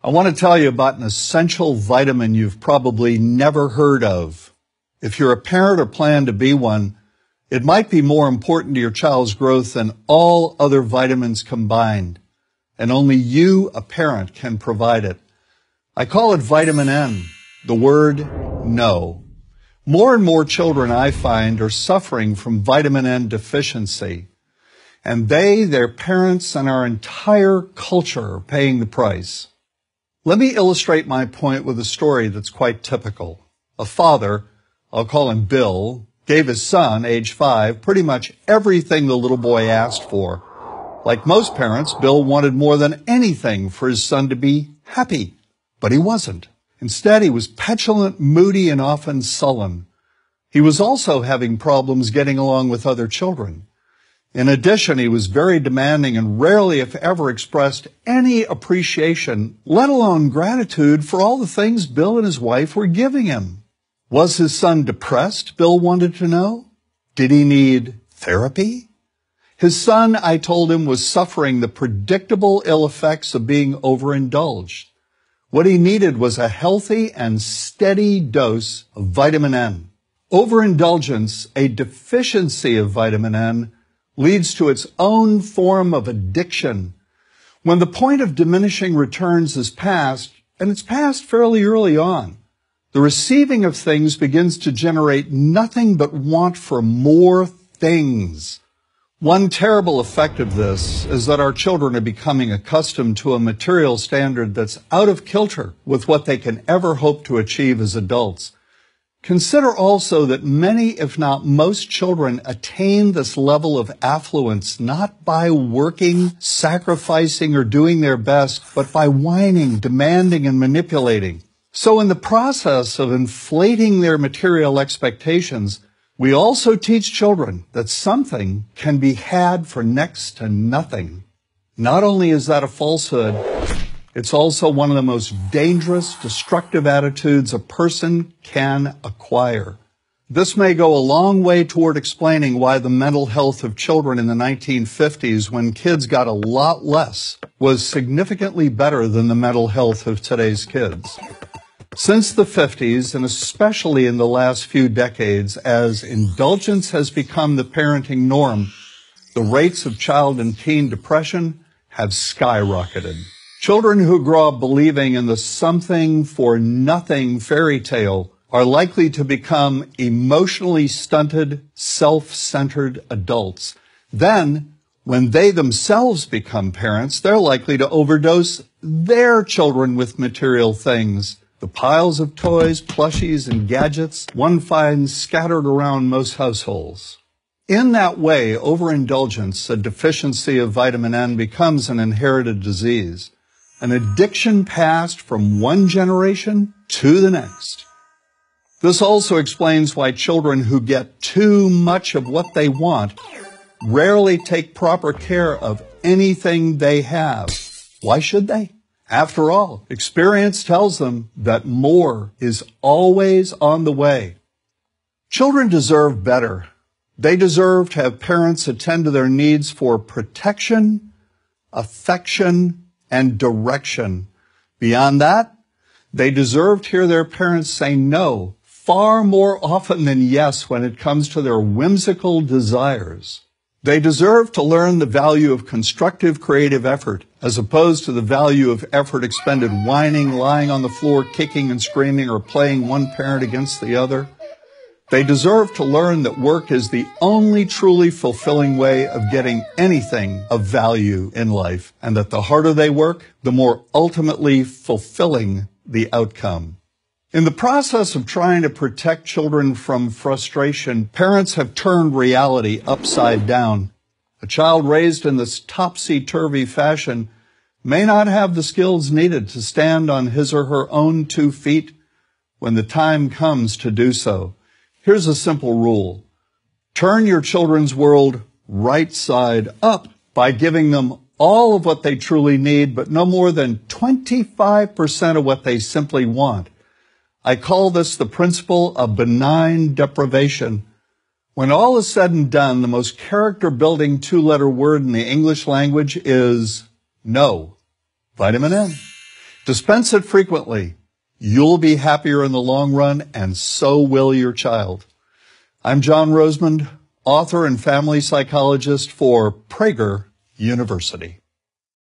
I want to tell you about an essential vitamin you've probably never heard of. If you're a parent or plan to be one, it might be more important to your child's growth than all other vitamins combined, and only you, a parent, can provide it. I call it vitamin N, the word no. More and more children, I find, are suffering from vitamin N deficiency, and they, their parents, and our entire culture are paying the price. Let me illustrate my point with a story that's quite typical. A father, I'll call him Bill, gave his son, age 5, pretty much everything the little boy asked for. Like most parents, Bill wanted more than anything for his son to be happy, but he wasn't. Instead, he was petulant, moody, and often sullen. He was also having problems getting along with other children. In addition, he was very demanding and rarely, if ever, expressed any appreciation, let alone gratitude, for all the things Bill and his wife were giving him. Was his son depressed, Bill wanted to know? Did he need therapy? His son, I told him, was suffering the predictable ill effects of being overindulged. What he needed was a healthy and steady dose of vitamin N. Overindulgence, a deficiency of vitamin N, leads to its own form of addiction. When the point of diminishing returns is passed, and it's passed fairly early on, the receiving of things begins to generate nothing but want for more things. One terrible effect of this is that our children are becoming accustomed to a material standard that's out of kilter with what they can ever hope to achieve as adults. Consider also that many, if not most, children attain this level of affluence not by working, sacrificing, or doing their best, but by whining, demanding, and manipulating. So in the process of inflating their material expectations, we also teach children that something can be had for next to nothing. Not only is that a falsehood, it's also one of the most dangerous, destructive attitudes a person can acquire. This may go a long way toward explaining why the mental health of children in the 1950s, when kids got a lot less, was significantly better than the mental health of today's kids. Since the 50s, and especially in the last few decades, as indulgence has become the parenting norm, the rates of child and teen depression have skyrocketed. Children who grow up believing in the something for nothing fairy tale are likely to become emotionally stunted, self-centered adults. Then, when they themselves become parents, they're likely to overdose their children with material things. The piles of toys, plushies, and gadgets one finds scattered around most households. In that way, overindulgence, a deficiency of vitamin N, becomes an inherited disease, an addiction passed from one generation to the next. This also explains why children who get too much of what they want rarely take proper care of anything they have. Why should they? After all, experience tells them that more is always on the way. Children deserve better. They deserve to have parents attend to their needs for protection, affection, and direction. Beyond that, they deserve to hear their parents say no far more often than yes when it comes to their whimsical desires. They deserve to learn the value of constructive creative effort as opposed to the value of effort expended whining, lying on the floor, kicking and screaming, or playing one parent against the other. They deserve to learn that work is the only truly fulfilling way of getting anything of value in life, and that the harder they work, the more ultimately fulfilling the outcome. In the process of trying to protect children from frustration, parents have turned reality upside down. A child raised in this topsy-turvy fashion may not have the skills needed to stand on his or her own 2 feet when the time comes to do so. Here's a simple rule. Turn your children's world right side up by giving them all of what they truly need, but no more than 25% of what they simply want. I call this the principle of benign deprivation. When all is said and done, the most character-building 2-letter word in the English language is no. Vitamin N. Dispense it frequently. You'll be happier in the long run, and so will your child. I'm John Rosemond, author and family psychologist for Prager University.